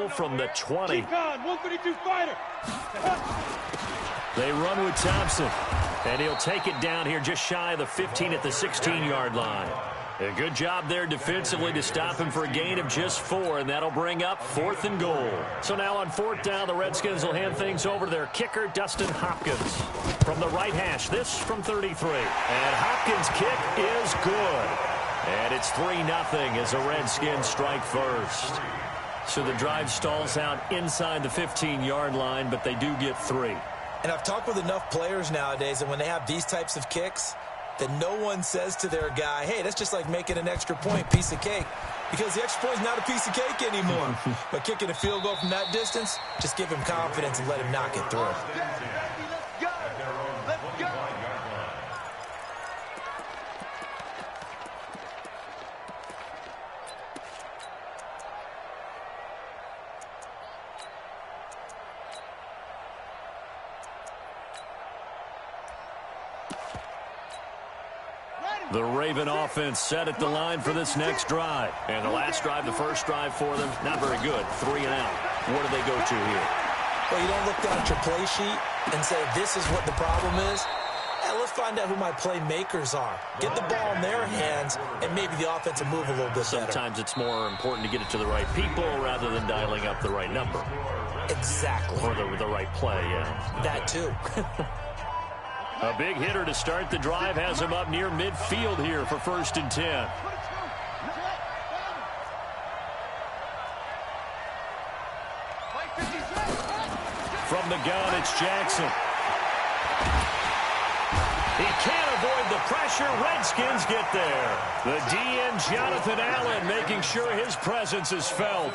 go from the 20. 132 fighter. They run with Thompson. And he'll take it down here just shy of the 15 at the 16-yard line. A good job there defensively to stop him for a gain of just 4, and that'll bring up 4th and goal. So now on 4th down, the Redskins will hand things over to their kicker, Dustin Hopkins. From the right hash, this from 33. And Hopkins' kick is good. And it's 3-0 as the Redskins strike first. So the drive stalls out inside the 15-yard line, but they do get 3. And I've talked with enough players nowadays, and when they have these types of kicks, that no one says to their guy, hey, that's just like making an extra point, piece of cake. Because the extra point is not a piece of cake anymore. But kicking a field goal from that distance, just give him confidence and let him knock it through. The Raven offense set at the line for this next drive. And the last drive, the first drive for them, not very good. 3 and out. What do they go to here? Well, you don't look down at your play sheet and say, this is what the problem is. Let's find out who my playmakers are. Get the ball in their hands, and maybe the offense will move a little bit better. Sometimes it's more important to get it to the right people rather than dialing up the right number. Exactly. Or the right play, yeah. That too. A big hitter to start the drive has him up near midfield here for 1st and 10. From the gun, it's Jackson. He can't avoid the pressure. Redskins get there. The DN, Jonathan Allen, making sure his presence is felt.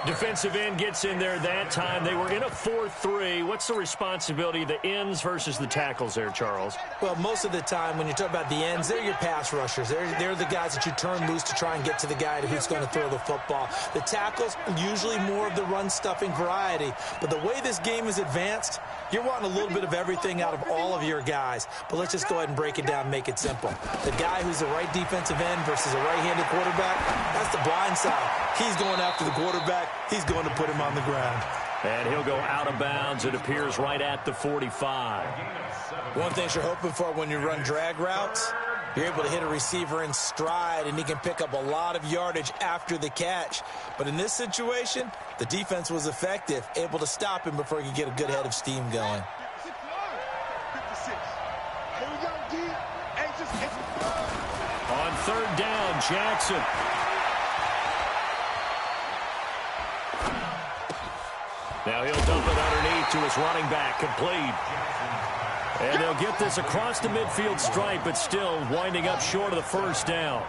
Defensive end gets in there that time. They were in a 4-3. What's the responsibility of the ends versus the tackles there, Charles? Well, most of the time when you talk about the ends, they're your pass rushers. They're the guys that you turn loose to try and get to the guy who's going to throw the football. The tackles, usually more of the run-stuffing variety. But the way this game is advanced, you're wanting a little bit of everything out of all of your guys. But let's just go ahead and break it down and make it simple. The guy who's the right defensive end versus a right-handed quarterback, that's the blind side. He's going after the quarterback. He's going to put him on the ground. And he'll go out of bounds. It appears right at the 45. One thing you're hoping for when you run drag routes, you're able to hit a receiver in stride, and he can pick up a lot of yardage after the catch. But in this situation, the defense was effective, able to stop him before he could get a good head of steam going. On 3rd down, Jackson. Now he'll dump it underneath to his running back, complete. And they'll get this across the midfield stripe, but still winding up short of the 1st down.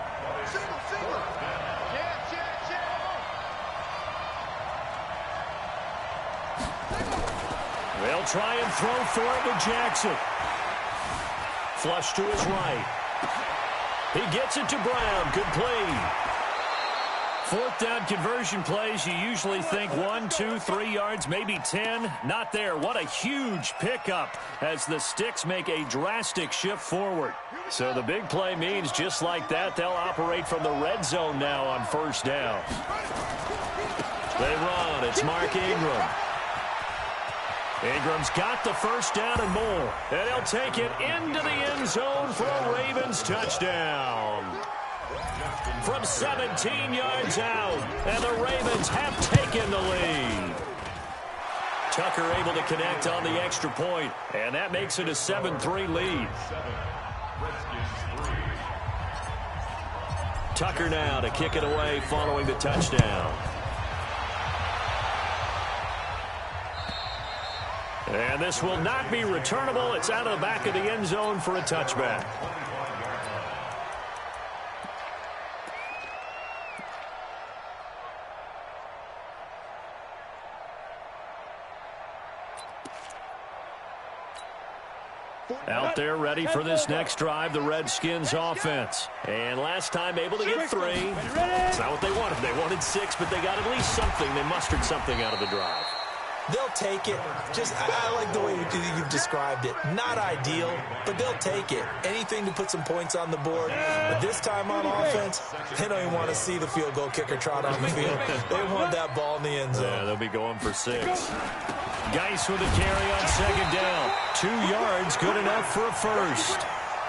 They'll try and throw for it with Jackson. Flush to his right. He gets it to Brown. Good play. 4th down conversion plays, you usually think 1, 2, 3 yards, maybe 10. Not there. What a huge pickup as the Sticks make a drastic shift forward. So the big play means just like that, they'll operate from the red zone now on 1st down. They run. It's Mark Ingram. Ingram's got the 1st down and more. And he'll take it into the end zone for a Ravens touchdown. From 17 yards out, and the Ravens have taken the lead. Tucker able to connect on the extra point, and that makes it a 7-3 lead. Tucker now to kick it away following the touchdown. And this will not be returnable. It's out of the back of the end zone for a touchback. Out there ready for this next drive, the Redskins offense. And last time able to get 3. It's not what they wanted. They wanted 6, but they got at least something. They mustered something out of the drive. They'll take it. I like the way you've described it. Not ideal, but they'll take it. Anything to put some points on the board. But this time on offense, they don't even want to see the field goal kicker trot on the field. They want that ball in the end zone. Yeah, they'll be going for 6. Geis with a carry on second down. 2 yards, good enough for a first.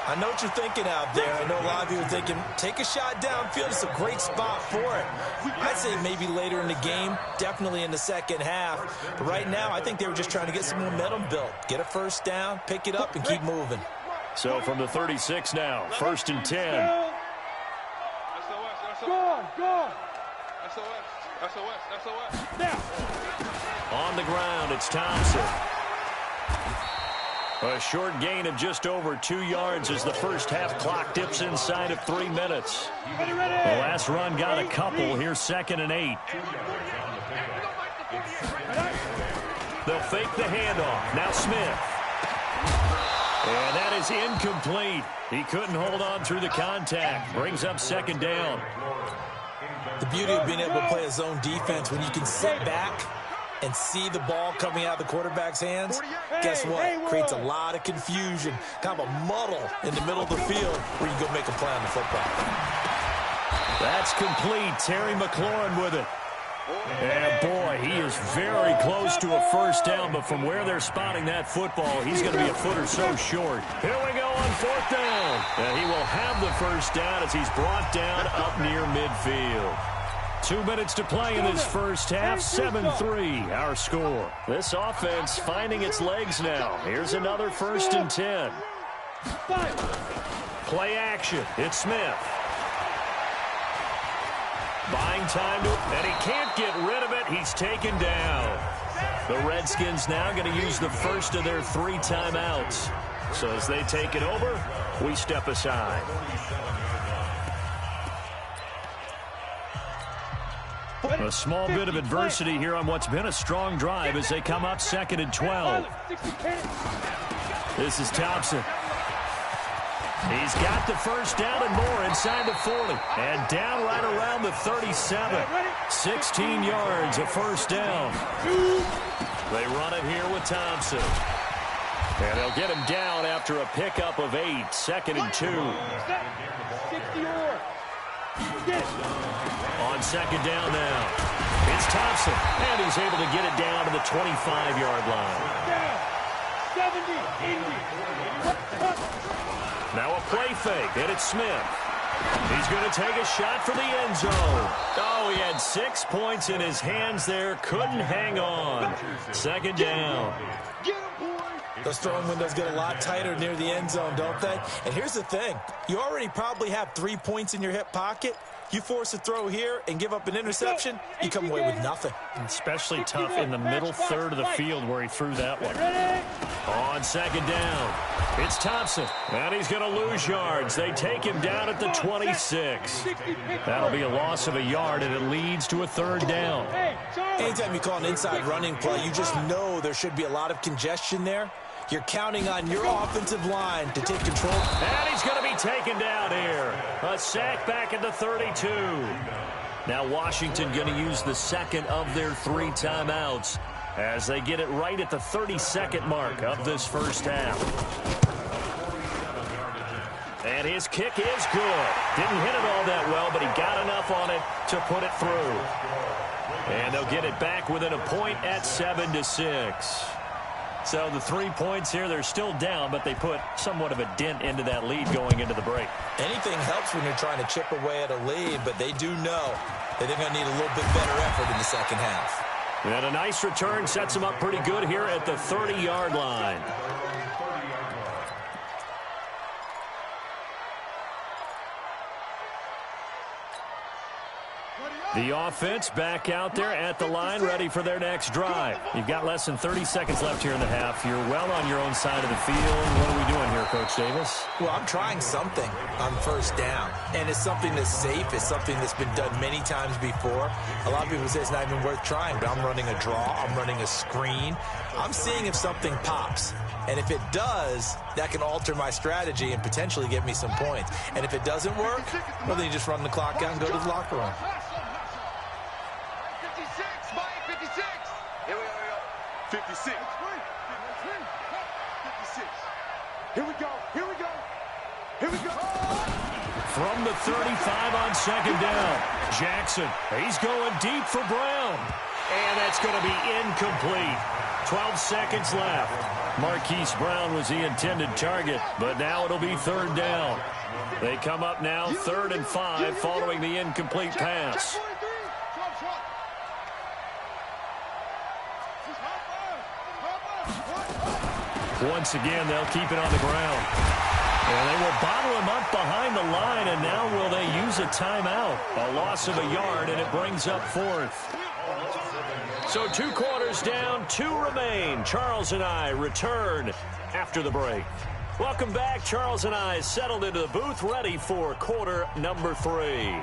I know what you're thinking out there. I know a lot of you are thinking, take a shot downfield. It's a great spot for it. I'd say maybe later in the game, definitely in the second half. But right now, I think they were just trying to get some momentum built. Get a first down, pick it up, and keep moving. So from the 36 now, 1st and 10. Go. SOS. Now. On the ground, it's Thompson. A short gain of just over 2 yards as the first half clock dips inside of 3 minutes. The last run got a couple. Here's 2nd and 8. They'll fake the handoff. Now Smith. And that is incomplete. He couldn't hold on through the contact. Brings up 2nd down. The beauty of being able to play a zone defense when you can sit back and see the ball coming out of the quarterback's hands, guess what? Creates a lot of confusion, kind of a muddle in the middle of the field where you go make a play on the football. That's complete. Terry McLaurin with it. And boy, he is very close to a first down, but from where they're spotting that football, he's going to be a foot or so short. Here we go on 4th down. And he will have the first down as he's brought down up near midfield. 2 minutes to play in this first half, 7-3, our score. This offense finding its legs now. Here's another 1st and 10. Play action. It's Smith. Buying time and he can't get rid of it. He's taken down. The Redskins now going to use the first of their 3 timeouts. So as they take it over, we step aside. A small bit of adversity here on what's been a strong drive as they come up 2nd and 12. This is Thompson. He's got the first down and more inside the 40. And down right around the 37. 16 yards, a first down. They run it here with Thompson. And they'll get him down after a pickup of 8. 2nd and 2. On 2nd down now. It's Thompson. And he's able to get it down to the 25-yard line. 70, 80. Now a play fake, and it's Smith. He's going to take a shot for the end zone. Oh, he had 6 points in his hands there. Couldn't hang on. 2nd down. Those throwing windows get a lot tighter near the end zone, don't they? And here's the thing. You already probably have 3 points in your hip pocket. You force a throw here and give up an interception, you come away with nothing. Especially tough in the middle third of the field where he threw that one. On 2nd down, it's Thompson. And he's going to lose yards. They take him down at the 26. That'll be a loss of a yard, and it leads to a 3rd down. Anytime you call an inside running play, you just know there should be a lot of congestion there. You're counting on your offensive line to take control. And he's going to be taken down here. A sack back at the 32. Now Washington going to use the 2nd of their 3 timeouts as they get it right at the 32nd mark of this first half. And his kick is good. Didn't hit it all that well, but he got enough on it to put it through. And they'll get it back within a point at 7-6. So the 3 points here, they're still down, but they put somewhat of a dent into that lead going into the break. Anything helps when you're trying to chip away at a lead, but they do know that they're going to need a little bit better effort in the second half. And a nice return sets them up pretty good here at the 30-yard line. The offense back out there at the line, ready for their next drive. You've got less than 30 seconds left here in the half. You're well on your own side of the field. What are we doing here, Coach Davis? Well, I'm trying something on first down, and it's something that's safe. It's something that's been done many times before. A lot of people say it's not even worth trying, but I'm running a draw. I'm running a screen. I'm seeing if something pops. And if it does, that can alter my strategy and potentially get me some points. And if it doesn't work, well, then you just run the clock out and go to the locker room. 56. 56. Here we go. Here we go. Here we go. From the 35 on second down. Jackson, he's going deep for Brown. And that's going to be incomplete. 12 seconds left. Marquise Brown was the intended target, but now it'll be third down. They come up now 3rd and 5 following the incomplete pass. Once again, they'll keep it on the ground. And they will bottle him up behind the line, and now will they use a timeout? A loss of a yard, and it brings up 4th. So 2 quarters down, 2 remain. Charles and I return after the break. Welcome back. Charles and I settled into the booth, ready for quarter number 3.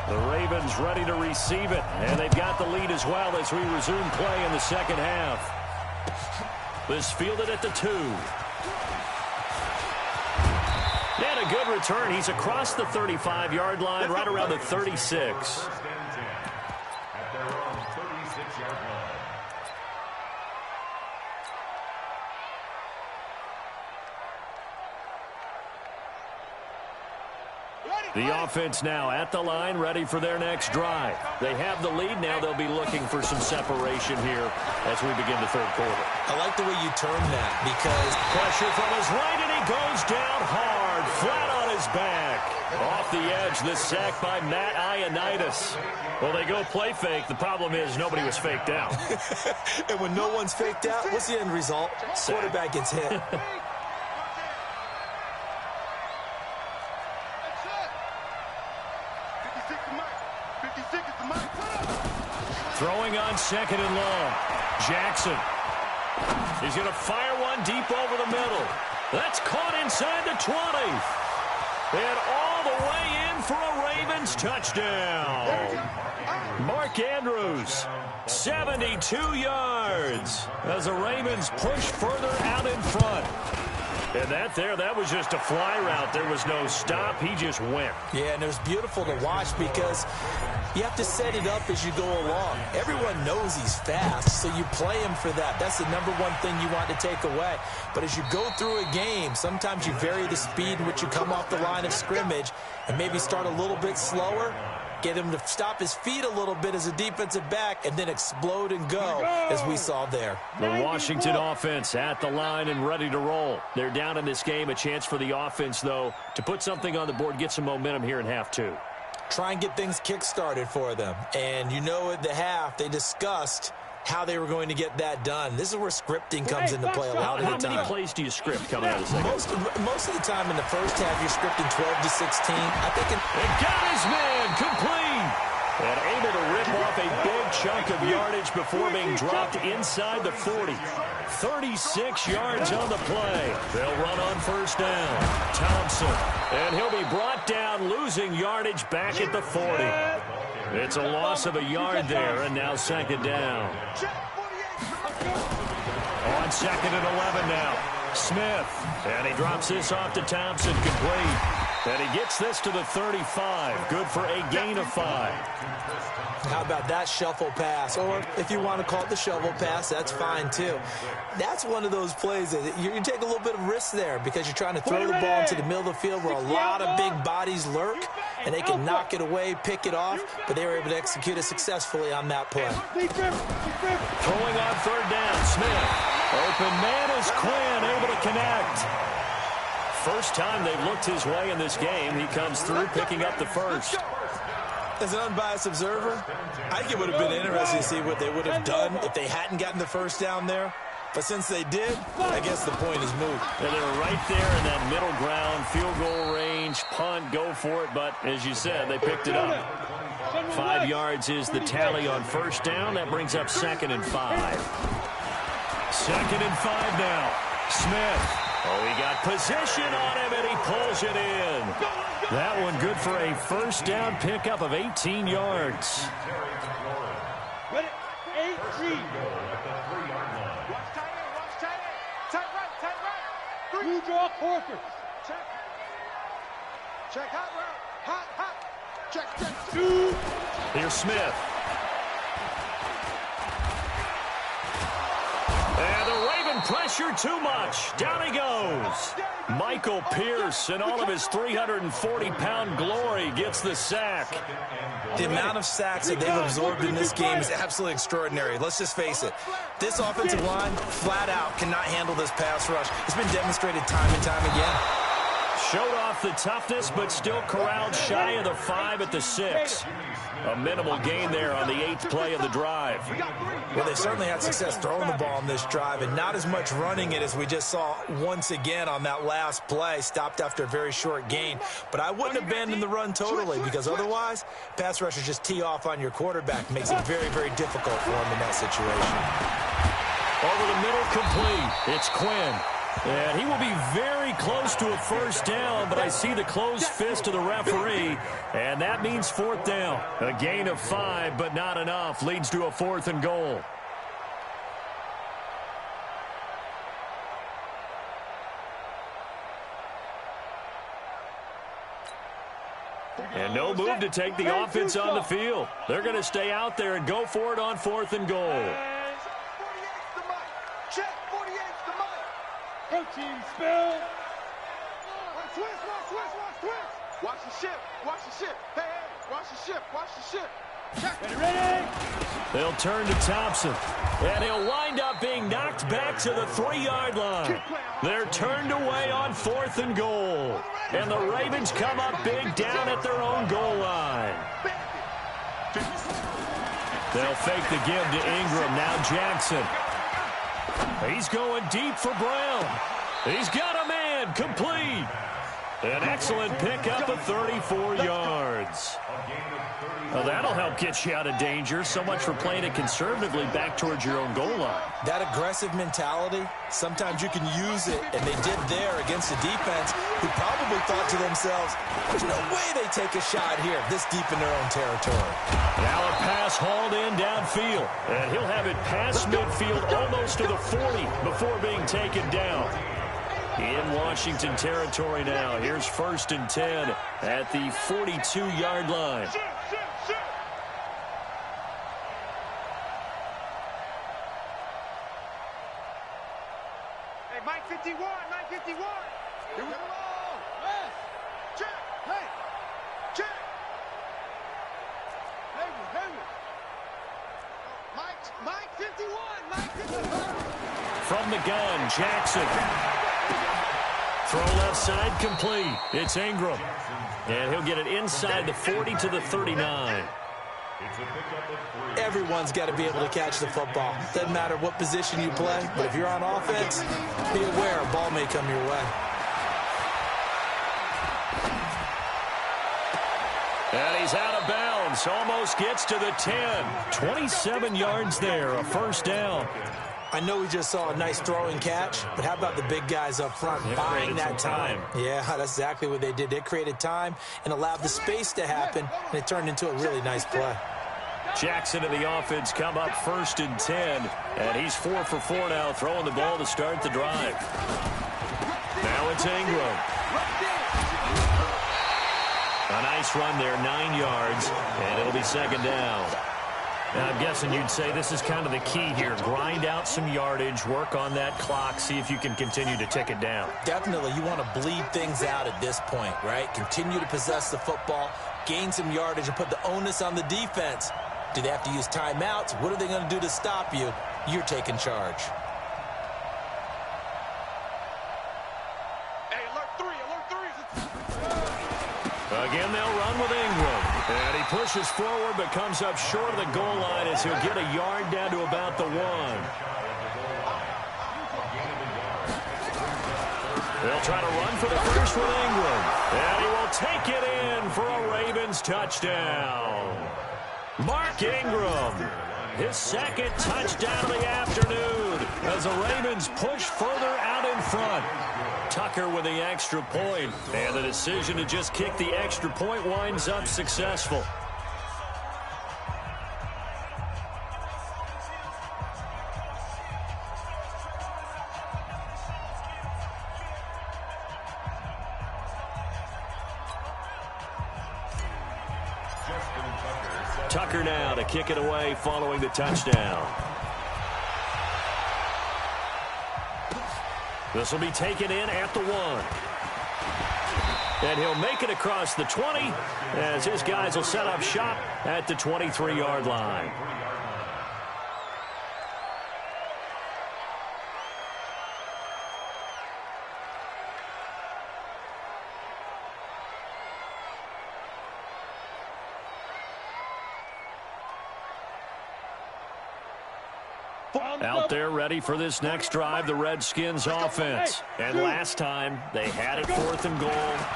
The Ravens ready to receive it, and they've got the lead as well as we resume play in the second half. This fielded at the 2. And a good return. He's across the 35-yard line, right around the 36. The offense now at the line, ready for their next drive. They have the lead. Now they'll be looking for some separation here as we begin the third quarter. I like the way you term that, because pressure from his right, and he goes down hard, flat on his back. Off the edge, the sack by Me-vs-ea-allday. Well, they go play fake. The problem is nobody was faked out. And when no one's faked out, what's the end result? Quarterback gets hit. Throwing on 2nd and long. Jackson. He's going to fire one deep over the middle. That's caught inside the 20. And all the way in for a Ravens touchdown. Mark Andrews, 72 yards as the Ravens push further out in front. And that was just a fly route. There was no stop. He just went. Yeah, and it was beautiful to watch because you have to set it up as you go along. Everyone knows he's fast, so you play him for that. That's the number one thing you want to take away. But as you go through a game, sometimes you vary the speed in which you come off the line of scrimmage and maybe start a little bit slower, get him to stop his feet a little bit as a defensive back, and then explode and go, as we saw there. The Washington offense at the line and ready to roll. They're down in this game. A chance for the offense, though, to put something on the board, get some momentum here in half 2. Try and get things kick-started for them. And you know at the half, they discussed how they were going to get that done. This is where scripting comes into play a lot of the time. How many plays do you script coming out of the second? Most of the time in the first half, you're scripting 12 to 16. I think it got his man complete. And able to rip off a big chunk of yardage before being dropped inside the 40. 36 yards on the play. They'll run on first down. Thompson. And he'll be brought down, losing yardage back at the 40. It's a loss of a yard there, and now second down. On 2nd and 11 now. Smith. And he drops this off to Thompson, complete. And he gets this to the 35. Good for a gain of 5. How about that shuffle pass? Or if you want to call it the shovel pass, that's fine too. That's one of those plays that you take a little bit of risk there because you're trying to throw the ball into the middle of the field where a lot of big bodies lurk, and they can knock it away, pick it off, but they were able to execute it successfully on that play. Throwing on 3rd down, Smith. Open man is Quinn, able to connect. First time they've looked his way in this game. He comes through, picking up the first. As an unbiased observer, I think it would have been interesting to see what they would have done if they hadn't gotten the first down there. But since they did, I guess the point is moot. And they were right there in that middle ground, field goal range, punt, go for it. But as you said, they picked it up. 5 yards is the tally on first down. That brings up 2nd and 5. 2nd and 5 now. Smith. Oh, he got position on him, and he pulls it in. That one good for a first down pickup of 18 yards. 18. You draw quarter. Check hot route. Hot. Check. Here's Smith. pressure too much. Down he goes. Michael Pierce, in all of his 340-pound glory, gets the sack. The amount of sacks that they've absorbed in this game is absolutely extraordinary. Let's just face it. This offensive line, flat out, cannot handle this pass rush. It's been demonstrated time and time again. Showed off the toughness, but still corralled shy of the 5 at the 6. A minimal gain there on the 8th play of the drive. Well, they certainly had success throwing the ball on this drive, and not as much running it as we just saw once again on that last play. Stopped after a very short gain. But I wouldn't abandon the run totally, because otherwise, pass rushers just tee off on your quarterback. Makes it very, very difficult for him in that situation. Over the middle, complete. It's Quinn. And he will be very close to a first down, but I see the closed fist of the referee, and that means 4th down. A gain of 5, but not enough. Leads to a 4th and goal. And no move to take the offense on the field. They're going to stay out there and go for it on 4th and goal. Team spill. Watch the ship. Watch the ship. Hey, watch the ship. Watch the ship. Ready? They'll turn to Thompson, and he'll wind up being knocked back to the 3-yard line. They're turned away on 4th and goal, and the Ravens come up big down at their own goal line. They'll fake the give to Ingram. Now Jackson. He's going deep for Brown. He's got a man, complete. An excellent pickup of 34 yards. Well, that'll help get you out of danger. So much for playing it conservatively back towards your own goal line. That aggressive mentality, sometimes you can use it, and they did there against a defense who probably thought to themselves, there's no way they take a shot here this deep in their own territory. Now a pass hauled in downfield, and he'll have it past midfield almost to the 40 before being taken down. In Washington territory now. Here's 1st and 10 at the 42-yard line. Hey, Mike 51, Mike 51. Here we go. Hey, check. Hey, check. Hey. Mike 51, Mike 51. From the gun, Jackson. Throw left side, complete. It's Ingram. And he'll get it inside the 40 to the 39. Everyone's got to be able to catch the football. Doesn't matter what position you play, but if you're on offense, be aware a ball may come your way. And he's out of bounds. Almost gets to the 10. 27 yards there, a first down. I know we just saw a nice throwing catch, but how about the big guys up front buying that time? Yeah, that's exactly what they did. They created time and allowed the space to happen, and it turned into a really nice play. Jackson and the offense come up 1st and 10, and he's 4 for 4 now, throwing the ball to start the drive. Now it's Ingram. A nice run there, 9 yards, and it'll be 2nd down. Now, I'm guessing you'd say this is kind of the key here. Grind out some yardage, work on that clock, see if you can continue to tick it down. Definitely, you want to bleed things out at this point, right? Continue to possess the football, gain some yardage, and put the onus on the defense. Do they have to use timeouts? What are they going to do to stop you? You're taking charge. Hey, alert 3. Again, they'll run with Ingram. And he pushes forward but comes up short of the goal line as he'll get a yard down to about the 1. They'll try to run for the first with Ingram. And he will take it in for a Ravens touchdown. Mark Ingram, his 2nd touchdown of the afternoon as the Ravens push further out in front. Tucker with the extra point, and the decision to just kick the extra point winds up successful. Tucker now to kick it away following the touchdown. This will be taken in at the 1. And he'll make it across the 20 as his guys will set up shop at the 23-yard line. Out there ready for this next drive, the Redskins offense. And last time, they had it 4th and goal,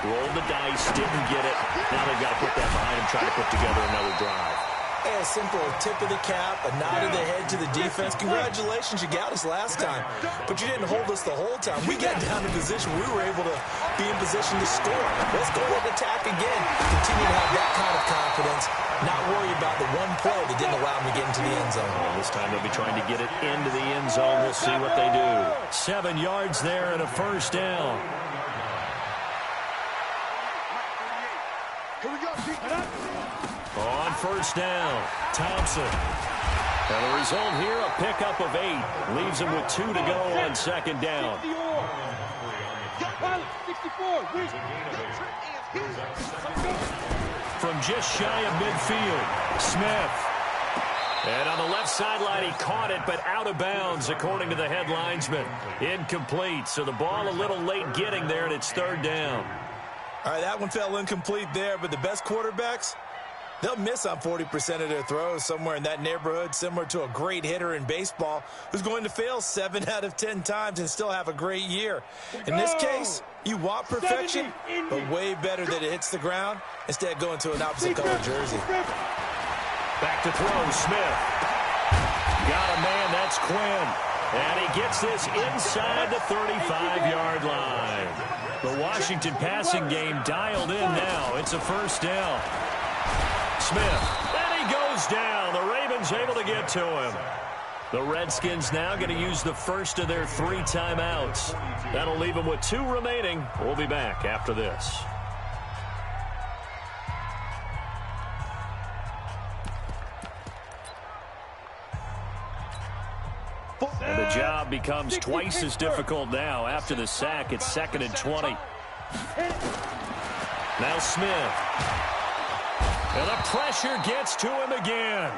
rolled the dice, didn't get it. Now they've got to put that behind them, try to put together another drive. A simple tip of the cap, a nod of the head to the defense. Congratulations, you got us last time. But you didn't hold us the whole time. We got down in position. We were able to be in position to score. Let's go and attack again. Continue to have that kind of confidence. Not worry about the one play that didn't allow them to get into the end zone. Well, this time they'll be trying to get it into the end zone. We'll see what they do. 7 yards there and a first down. Here we go, keep it up. On first down, Thompson. And the result here, a pickup of 8. Leaves him with 2 to go on second down. From just shy of midfield, Smith. And on the left sideline, he caught it, but out of bounds, according to the head linesman. Incomplete, so the ball a little late getting there, and it's third down. All right, that one fell incomplete there, but the best quarterbacks, they'll miss on 40% of their throws, somewhere in that neighborhood, similar to a great hitter in baseball who's going to fail 7 out of 10 times and still have a great year. In this case, you want perfection, but way better that it hits the ground instead of going to an opposite color jersey. Back to throw, Smith. Got a man, that's Quinn. And he gets this inside the 35-yard line. The Washington passing game dialed in now. It's a first down. Smith, and he goes down. The Ravens able to get to him. The Redskins now going to use the first of their 3 timeouts. That'll leave them with 2 remaining. We'll be back after this. And the job becomes twice as difficult now. After the sack, it's 2nd and 20. Now Smith. And the pressure gets to him again.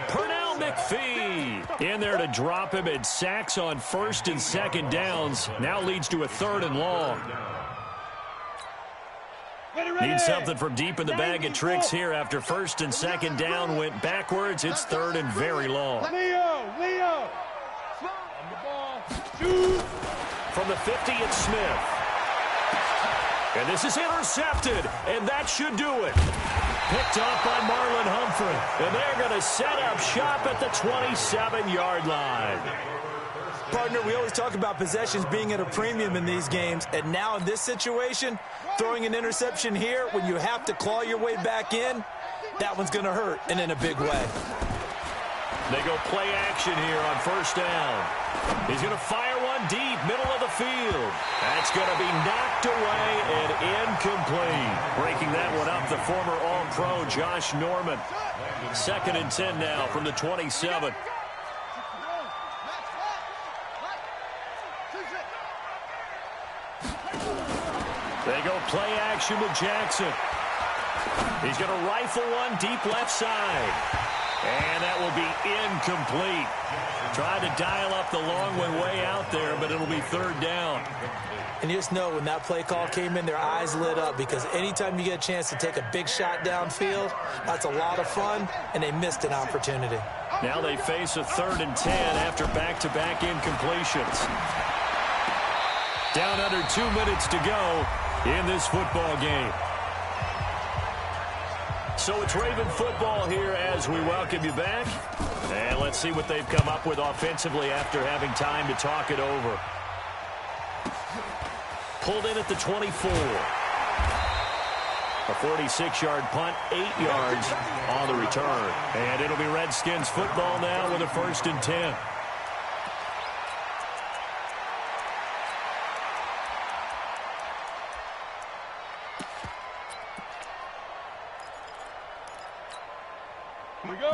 Pernell McPhee in there to drop him, and sacks on 1st and 2nd downs. Now leads to a 3rd and long. Need something from deep in the bag of tricks here after 1st and 2nd down went backwards. It's 3rd and very long. Leo. On the ball. Shoot. From the 50, it's Smith. And this is intercepted, and that should do it. Picked off by Marlon Humphrey. And they're going to set up shop at the 27-yard line. Partner, we always talk about possessions being at a premium in these games. And now in this situation, throwing an interception here when you have to claw your way back in, that one's going to hurt, and in a big way. They go play action here on first down. He's going to fire one deep, middle of the field. That's going to be knocked away and incomplete. Breaking that one up, the former All-Pro Josh Norman. 2nd and 10 now from the 27. They go play action with Jackson. He's going to rifle one deep left side. And that will be incomplete. Tried to dial up the long one way out there, but it'll be 3rd down. And you just know when that play call came in, their eyes lit up, because anytime you get a chance to take a big shot downfield, that's a lot of fun, and they missed an opportunity. Now they face a 3rd and 10 after back-to-back incompletions. Down under 2 minutes to go in this football game. So it's Raven football here as we welcome you back. And let's see what they've come up with offensively after having time to talk it over. Pulled in at the 24. A 46-yard punt, 8 yards on the return. And it'll be Redskins football now with a 1st and 10.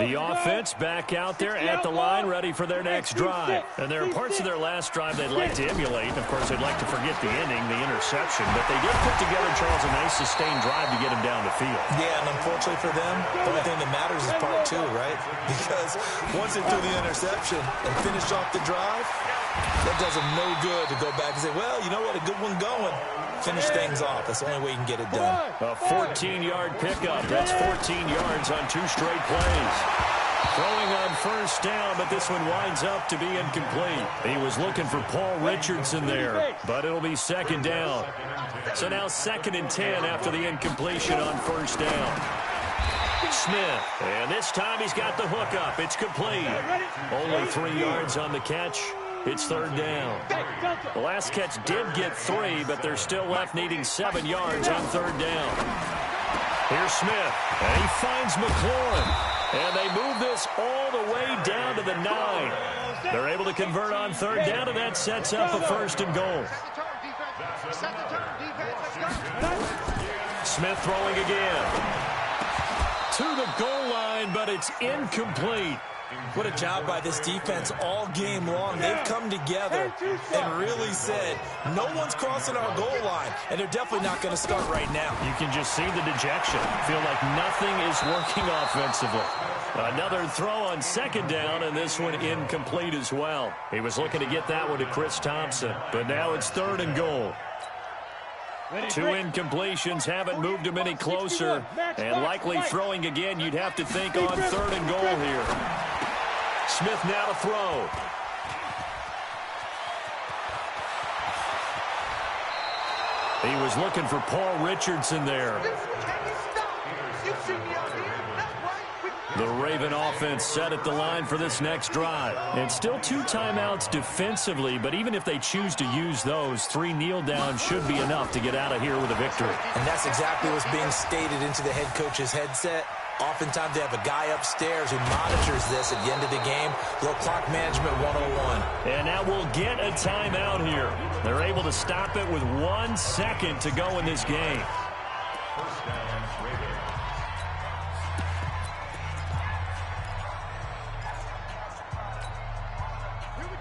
The offense back out there at the line, ready for their next drive. And there are parts of their last drive they'd like to emulate. Of course, they'd like to forget the ending, the interception. But they did put together, Charles, a nice sustained drive to get him down the field. Yeah, and unfortunately for them, the only thing that matters is part two, right? Because once they threw the interception and finished off the drive, that does them no good to go back and say, well, you know what, a good one going. Finish things off. That's the only way you can get it done. A 14-yard pickup. That's 14 yards on 2 straight plays. Throwing on first down, but this one winds up to be incomplete. He was looking for Paul Richardson there, but it'll be second down. So now 2nd and 10 after the incompletion on first down. Smith, and this time he's got the hook up. It's complete. Only 3 yards on the catch. It's 3rd down. The last catch did get 3, but they're still left needing 7 yards on 3rd down. Here's Smith, and he finds McLaurin. And they move this all the way down to the 9. They're able to convert on 3rd down, and that sets up a 1st and goal. Smith throwing again. To the goal line, but it's incomplete. What a job by this defense all game long. They've come together and really said, no one's crossing our goal line, and they're definitely not going to start right now. You can just see the dejection. Feel like nothing is working offensively. Another throw on 2nd down, and this one incomplete as well. He was looking to get that one to Chris Thompson, but now it's 3rd and goal. 2 incompletions haven't moved him any closer, and likely throwing again, you'd have to think on 3rd and goal here. Smith now to throw. He was looking for Paul Richardson there. The Raven offense set at the line for this next drive. And still 2 timeouts defensively, but even if they choose to use those, 3 kneel downs should be enough to get out of here with a victory. And that's exactly what's being stated into the head coach's headset. Oftentimes they have a guy upstairs who monitors this at the end of the game. Little clock management 101. And now we'll get a timeout here. They're able to stop it with 1 second to go in this game.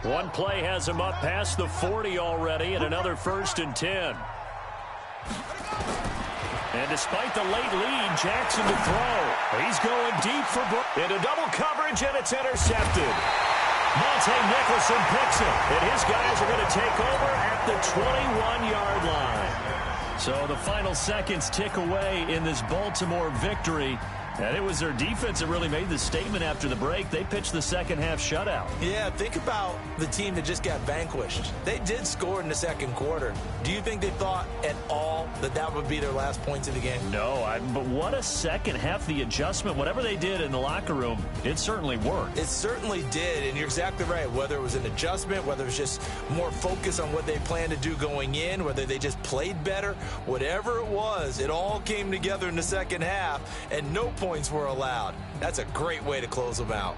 One play has him up past the 40 already, and another 1st and 10. And despite the late lead, Jackson to throw. He's going deep for into double coverage, and it's intercepted. Monte Nicholson picks it, and his guys are going to take over at the 21-yard line. So the final seconds tick away in this Baltimore victory. And it was their defense that really made the statement after the break. They pitched the second-half shutout. Yeah, think about the team that just got vanquished. They did score in the 2nd quarter. Do you think they thought at all that that would be their last points of the game? No, but what a second half. The adjustment, whatever they did in the locker room, it certainly worked. It certainly did, and you're exactly right. Whether it was an adjustment, whether it was just more focus on what they planned to do going in, whether they just played better, whatever it was, it all came together in the 2nd half, and no points were allowed. That's a great way to close them out.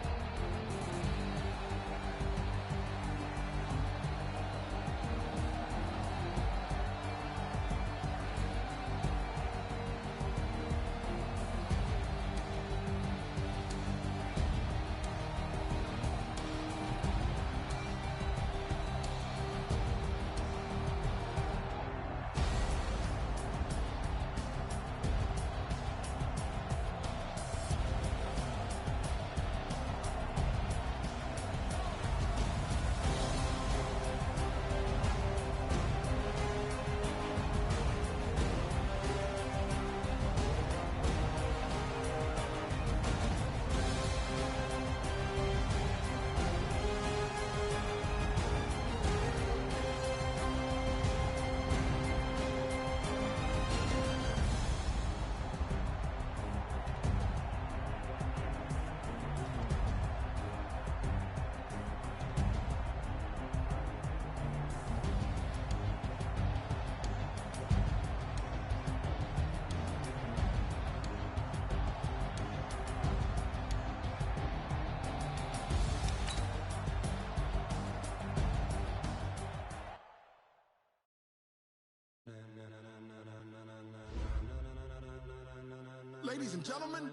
Ladies and gentlemen,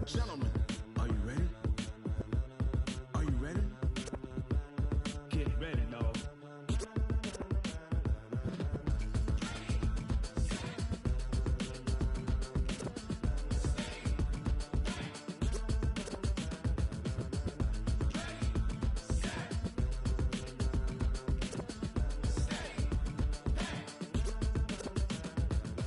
Gentlemen, are you ready? Are you ready? Get ready, dog.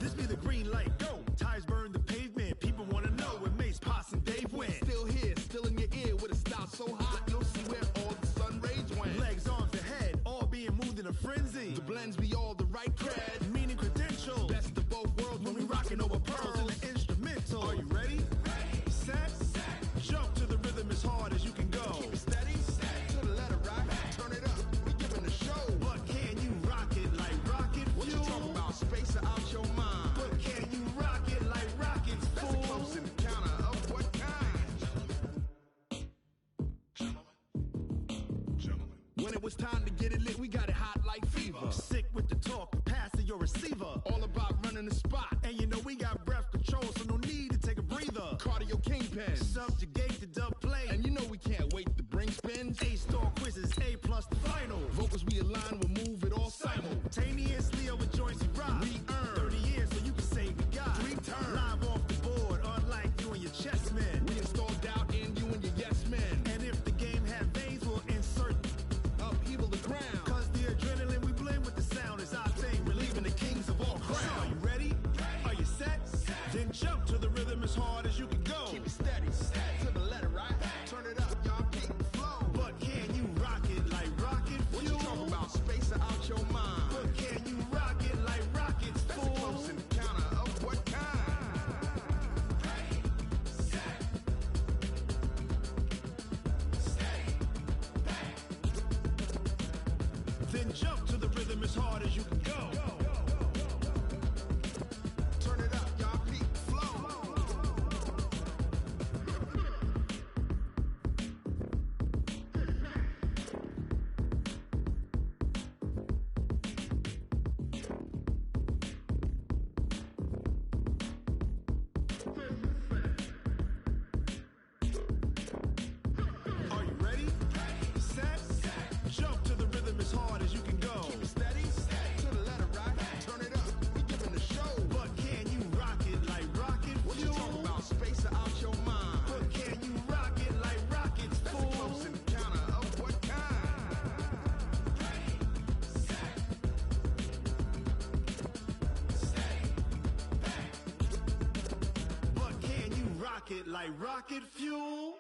This be the green light, go. Tires burn the pavement. People want to know where Mace, Poss, and Dave went. Still here, still in your ear with a style so hot, you'll see where all the sun rays went. Legs, arms, and head, all being moved in a frenzy. The blends be all the right cred, meaning credentials. Best of both worlds when we rockin' over pearls in the instrumental. Are you ready? Set, jump to the rhythm as hard as you can go. Keep it steady, to the letter right. Turn it up, we giving the show. But can you rock it like rocket fuel? What you talking about? Space or out your mind? But can you rock it like rockets, fool? That's a close encounter of what kind? Gentlemen. When it was time to get it lit, we got it hot like fever. Sick with the talk, pass to your receiver. All about running the spot. And you know we got breath control, so no need to take a breather. Cardio kingpin, subjugate the dub play. And you know we can't wait to bring spins. A-star quizzes, A+ the final. Vocals we align, we'll move it all simultaneously over joints we rock. We earn 30 years, so you can say we got 3 turns. Live off the board, unlike you and your chess men. We install doubt in you and your yes men. And if the game had veins, we'll insert upheaval the ground. Cause the adrenaline we blend with the sound is our thing, relieving the kings of all crowns. So are you ready? Are you set? Then jump to the rhythm as hard as you can go. Keep it steady, to the letter right. Turn it up, y'all keep the flow. But can you rock it like rocket fuel? What you talking about? Space or out your mind? But can you rock it like rockets, fool? That's a close encounter of what kind? Then jump to the rhythm as hard as you can go. Turn it up, y'all keep the flow. Are you ready? Set, jump to the rhythm as hard as you can go. Keep it steady, to the letter right. Turn it up, we giving the show. But can you rock it like rocket fuel? What you talking about? Space or out your mind? But can you rock it like rockets, fool? That's a close encounter of what kind? But can you rock it like rocket fuel?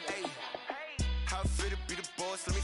Hey, how I feel to be the boss, let me